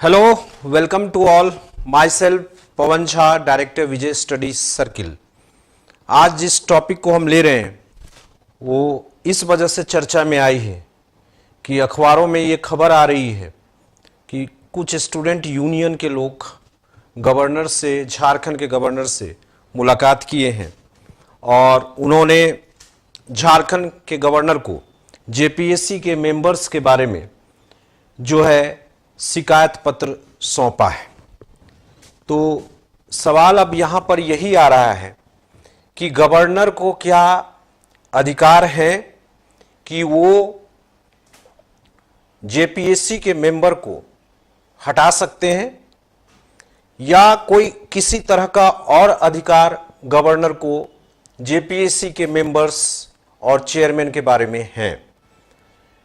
Hello, welcome to all. Myself Pavan Jha, director Vijay studies circle. आज जिस topic को हम ले रहे हैं वो इस वजह से चर्चा में आई है कि अखबारों में ये खबर आ रही है कि कुछ स्टूडेंट यूनियन के लोग गवर्नर से, झारखंड के गवर्नर से मुलाकात किए हैं और उन्होंने झारखंड के गवर्नर को जेपीएससी के मेंबर्स के बारे में जो है शिकायत पत्र सौंपा है। तो सवाल अब यहां पर यही आ रहा है कि गवर्नर को क्या अधिकार है कि वो जेपीएससी के मेंबर को हटा सकते हैं या कोई किसी तरह का और अधिकार गवर्नर को जेपीएससी के मेंबर्स और चेयरमैन के बारे में है।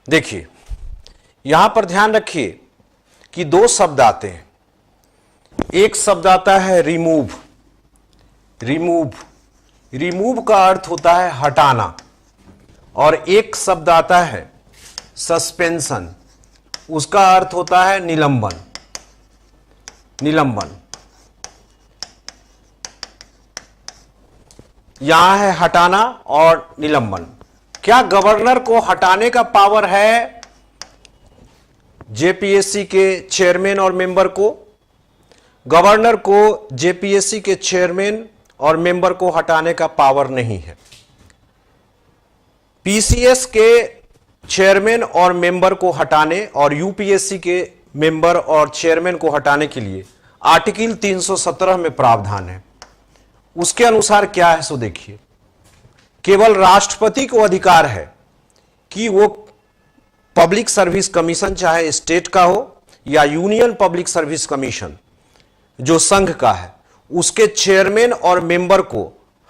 देखिए, यहां पर ध्यान रखिए कि दो शब्द आते हैं। एक शब्द आता है रिमूव। रिमूव का अर्थ होता है हटाना, और एक शब्द आता है सस्पेंशन, उसका अर्थ होता है निलंबन। यहां है हटाना और निलंबन। क्या गवर्नर को हटाने का पावर है जेपीएससी के चेयरमैन और मेंबर को? गवर्नर को जेपीएससी के चेयरमैन और मेंबर को हटाने का पावर नहीं है। पीसीएस के चेयरमैन और मेंबर को हटाने और यूपीएससी के मेंबर और चेयरमैन को हटाने के लिए आर्टिकल 317 में प्रावधान है। उसके अनुसार क्या है सो देखिए, केवल राष्ट्रपति को अधिकार है कि वो पब्लिक सर्विस कमीशन, चाहे स्टेट का हो या यूनियन पब्लिक सर्विस कमीशन जो संघ का है, उसके चेयरमैन और मेंबर को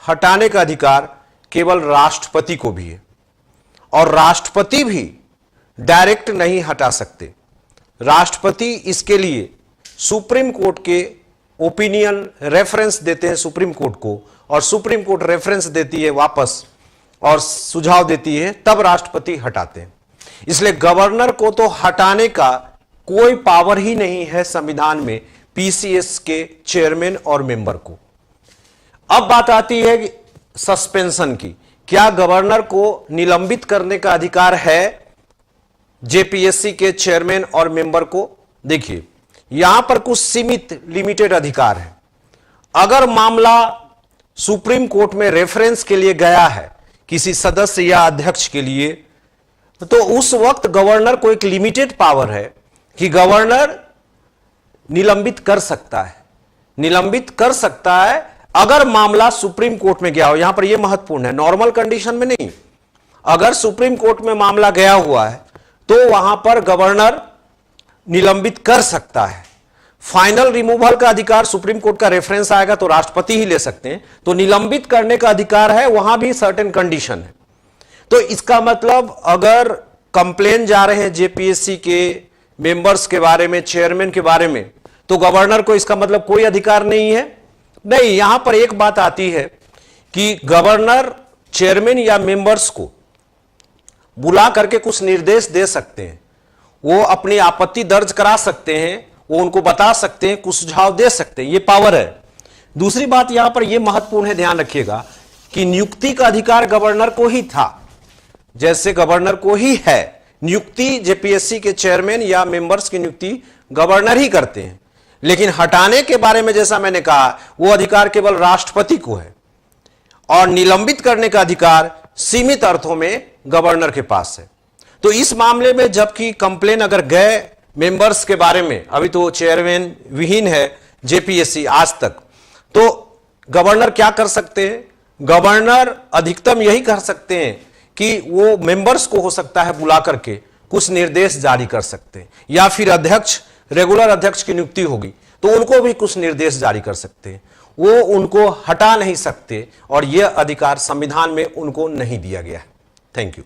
हटाने का अधिकार केवल राष्ट्रपति को भी है। और राष्ट्रपति भी डायरेक्ट नहीं हटा सकते। राष्ट्रपति इसके लिए सुप्रीम कोर्ट के ओपिनियन रेफरेंस देते हैं सुप्रीम कोर्ट को, और सुप्रीम कोर्ट रेफरेंस देती है वापस और सुझाव देती है, तब राष्ट्रपति हटाते हैं। इसलिए गवर्नर को तो हटाने का कोई पावर ही नहीं है संविधान में पीसीएस के चेयरमैन और मेंबर को। अब बात आती है सस्पेंशन की। क्या गवर्नर को निलंबित करने का अधिकार है जेपीएससी के चेयरमैन और मेंबर को? देखिए, यहां पर कुछ सीमित लिमिटेड अधिकार है। अगर मामला सुप्रीम कोर्ट में रेफरेंस के लिए गया है किसी सदस्य या अध्यक्ष के लिए, तो उस वक्त गवर्नर को एक लिमिटेड पावर है कि गवर्नर निलंबित कर सकता है अगर मामला सुप्रीम कोर्ट में गया हो। यहां पर यह महत्वपूर्ण है, नॉर्मल कंडीशन में नहीं। अगर सुप्रीम कोर्ट में मामला गया हुआ है तो वहां पर गवर्नर निलंबित कर सकता है। फाइनल रिमूवल का अधिकार सुप्रीम कोर्ट का रेफरेंस आएगा तो राष्ट्रपति ही ले सकते हैं। तो निलंबित करने का अधिकार है, वहां भी सर्टेन कंडीशन है। तो इसका मतलब अगर कंप्लेन जा रहे हैं जेपीएससी के मेंबर्स के बारे में, चेयरमैन के बारे में, तो गवर्नर को इसका मतलब कोई अधिकार नहीं है? नहीं। यहां पर एक बात आती है कि गवर्नर चेयरमैन या मेंबर्स को बुला करके कुछ निर्देश दे सकते हैं, वो अपनी आपत्ति दर्ज करा सकते हैं, वो उनको बता सकते हैं, कुछ सुझाव दे सकते हैं, ये पावर है। दूसरी बात यहां पर यह महत्वपूर्ण है, ध्यान रखिएगा कि नियुक्ति का अधिकार गवर्नर को ही था, जैसे गवर्नर को ही है। नियुक्ति जेपीएससी के चेयरमैन या मेंबर्स की नियुक्ति गवर्नर ही करते हैं, लेकिन हटाने के बारे में जैसा मैंने कहा वो अधिकार केवल राष्ट्रपति को है, और निलंबित करने का अधिकार सीमित अर्थों में गवर्नर के पास है। तो इस मामले में जबकि कंप्लेन अगर गए मेंबर्स के बारे में, अभी तो चेयरमैन विहीन है जेपीएससी आज तक, तो गवर्नर क्या कर सकते हैं? गवर्नर अधिकतम यही कर सकते हैं कि वो मेंबर्स को हो सकता है बुला करके कुछ निर्देश जारी कर सकते हैं, या फिर अध्यक्ष, रेगुलर अध्यक्ष की नियुक्ति होगी तो उनको भी कुछ निर्देश जारी कर सकते हैं। वो उनको हटा नहीं सकते, और यह अधिकार संविधान में उनको नहीं दिया गया है। Thank you.